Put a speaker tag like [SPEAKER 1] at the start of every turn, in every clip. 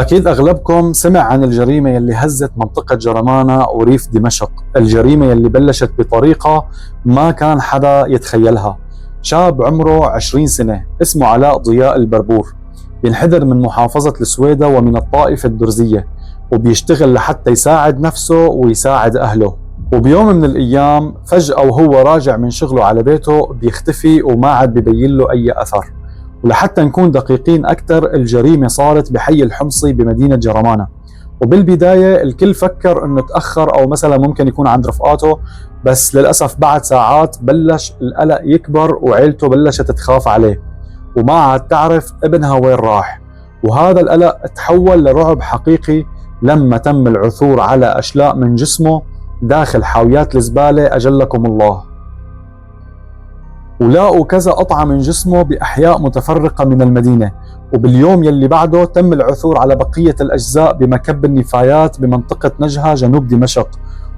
[SPEAKER 1] أكيد أغلبكم سمع عن الجريمة يلي هزت منطقة جرمانة وريف دمشق، الجريمة يلي بلشت بطريقة ما كان حدا يتخيلها. شاب عمره 20 سنة اسمه علاء ضياء البربور، بينحدر من محافظة السويدة ومن الطائفة الدرزية، وبيشتغل لحتى يساعد نفسه ويساعد أهله. وبيوم من الأيام فجأة وهو راجع من شغله على بيته بيختفي وما عاد بيبين له أي أثر. ولحتى نكون دقيقين أكثر، الجريمة صارت بحي الحمصي بمدينة جرمانة. وبالبداية الكل فكر أنه تأخر أو مثلا ممكن يكون عند رفقاته، بس للأسف بعد ساعات بلش القلق يكبر وعيلته بلشت تخاف عليه وما عاد تعرف ابنها وين راح. وهذا القلق تحول لرعب حقيقي لما تم العثور على أشلاء من جسمه داخل حاويات الزبالة أجلكم الله. ولاقوا كذا قطعة من جسمه بأحياء متفرقة من المدينة. وباليوم يلي بعده تم العثور على بقية الأجزاء بمكب النفايات بمنطقة نجهة جنوب دمشق.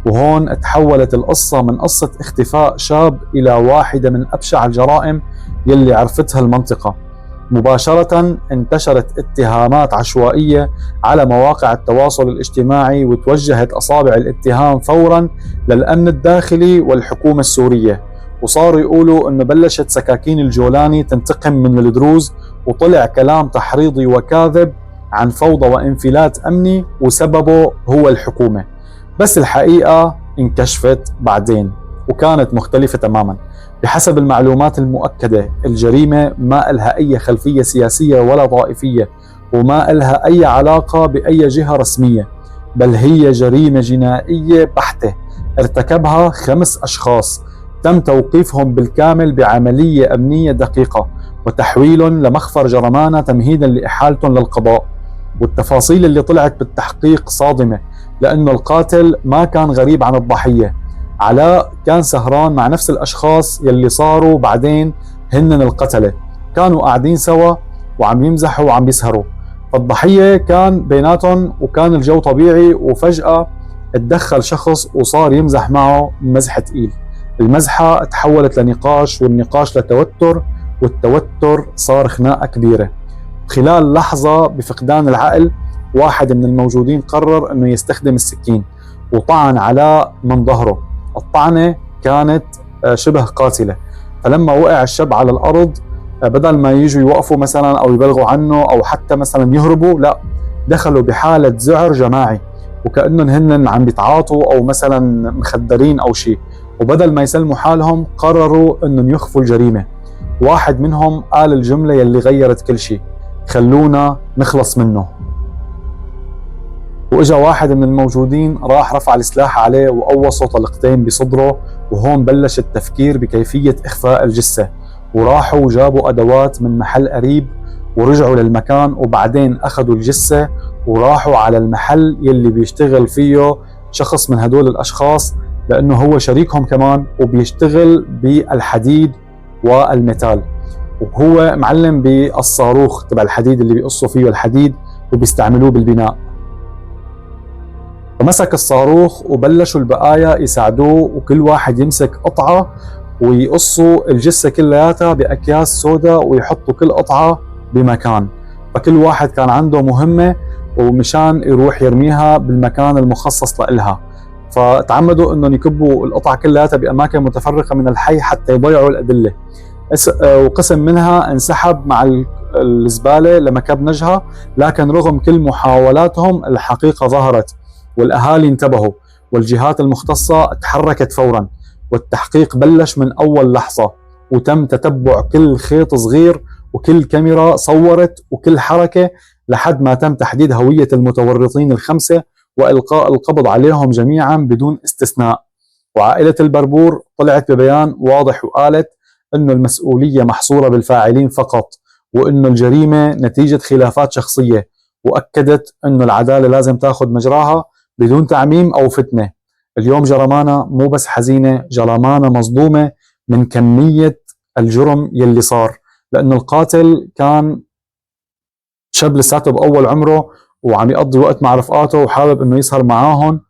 [SPEAKER 1] وهون تحولت القصة من قصة اختفاء شاب إلى واحدة من أبشع الجرائم يلي عرفتها المنطقة. مباشرة انتشرت اتهامات عشوائية على مواقع التواصل الاجتماعي، وتوجهت أصابع الاتهام فورا للأمن الداخلي والحكومة السورية. وصاروا يقولوا انه بلشت سكاكين الجولاني تنتقم من الدروز، وطلع كلام تحريضي وكاذب عن فوضى وانفلات امني وسببه هو الحكومة. بس الحقيقة انكشفت بعدين وكانت مختلفة تماما. بحسب المعلومات المؤكدة، الجريمة ما إلها أي خلفية سياسية ولا طائفية، وما إلها أي علاقة بأي جهة رسمية، بل هي جريمة جنائية بحتة ارتكبها 5 أشخاص تم توقيفهم بالكامل بعملية أمنية دقيقة وتحويلهم لمخفر جرمانة تمهيدا لإحالتهم للقضاء. والتفاصيل اللي طلعت بالتحقيق صادمة، لأنه القاتل ما كان غريب عن الضحية. علاء كان سهران مع نفس الأشخاص يلي صاروا بعدين هنن القتلة، كانوا قاعدين سوا وعم يمزحوا وعم يسهروا. فالضحية كان بيناتهم وكان الجو طبيعي، وفجأة اتدخل شخص وصار يمزح معه مزح تقيل. المزحة تحولت لنقاش، والنقاش لتوتر، والتوتر صار خناقة كبيرة. خلال لحظة بفقدان العقل، واحد من الموجودين قرر انه يستخدم السكين وطعن علاء من ظهره. الطعنة كانت شبه قاتلة. فلما وقع الشاب على الأرض، بدل ما يجوا يوقفوا مثلا أو يبلغوا عنه أو حتى مثلا يهربوا، لا، دخلوا بحالة ذعر جماعي وكأنهم هن عم بيتعاطوا أو مثلا مخدرين أو شيء. وبدل ما يسلموا حالهم قرروا انهم يخفوا الجريمة. واحد منهم قال الجملة يلي غيرت كل شيء: خلونا نخلص منه. واجا واحد من الموجودين راح رفع السلاح عليه وقوصه طلقتين بصدره. وهون بلش التفكير بكيفية إخفاء الجثة، وراحوا جابوا أدوات من محل قريب ورجعوا للمكان. وبعدين أخذوا الجثة وراحوا على المحل يلي بيشتغل فيه شخص من هدول الأشخاص، لأنه هو شريكهم كمان وبيشتغل بالحديد والميتال، وهو معلم بالصاروخ تبع الحديد اللي بيقصوا فيه الحديد وبيستعملوه بالبناء. فمسك الصاروخ وبلشوا البقايا يساعدوه، وكل واحد يمسك قطعة ويقصوا الجثة كلياتها بأكياس سوداء ويحطوا كل قطعة بمكان. فكل واحد كان عنده مهمة ومشان يروح يرميها بالمكان المخصص لإلها. فتعمدوا انهم يكبوا القطع كلها باماكن متفرقه من الحي حتى يضيعوا الادله. وقسم منها انسحب مع الزباله لمكب نجهه، لكن رغم كل محاولاتهم الحقيقه ظهرت، والاهالي انتبهوا، والجهات المختصه تحركت فورا، والتحقيق بلش من اول لحظه، وتم تتبع كل خيط صغير وكل كاميرا صورت وكل حركه لحد ما تم تحديد هويه المتورطين ال5 وإلقاء القبض عليهم جميعا بدون استثناء. وعائلة البربور طلعت ببيان واضح وقالت إنه المسؤولية محصورة بالفاعلين فقط، وإنه الجريمة نتيجة خلافات شخصية، وأكدت إنه العدالة لازم تاخذ مجراها بدون تعميم أو فتنة. اليوم جرمانة مو بس حزينة، جرمانة مصدومة من كمية الجرم يلي صار، لأنه القاتل كان شاب لساته بأول عمره وعم يقضي وقت مع رفقاته وحابب انه يسهر معاهم،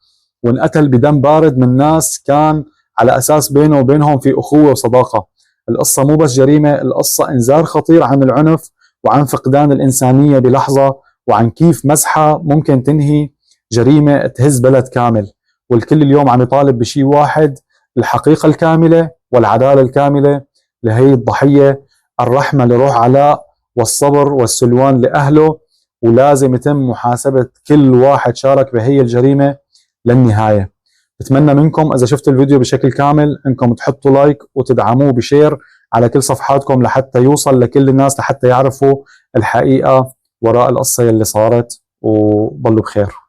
[SPEAKER 1] وانقتل بدم بارد من ناس كان على اساس بينه وبينهم في اخوة وصداقة. القصة مو بس جريمة، القصة انذار خطير عن العنف وعن فقدان الانسانية بلحظة، وعن كيف مزحة ممكن تنهي جريمة تهز بلد كامل. والكل اليوم عم يطالب بشيء واحد: الحقيقة الكاملة والعدالة الكاملة لهي الضحية، الرحمة لروح علاء، والصبر والسلوان لأهله، ولازم يتم محاسبة كل واحد شارك بهي الجريمة للنهاية. بتمنى منكم إذا شفتوا الفيديو بشكل كامل إنكم تحطوا لايك وتدعموه بشير على كل صفحاتكم لحتى يوصل لكل الناس، لحتى يعرفوا الحقيقة وراء القصة اللي صارت. وضلوا بخير.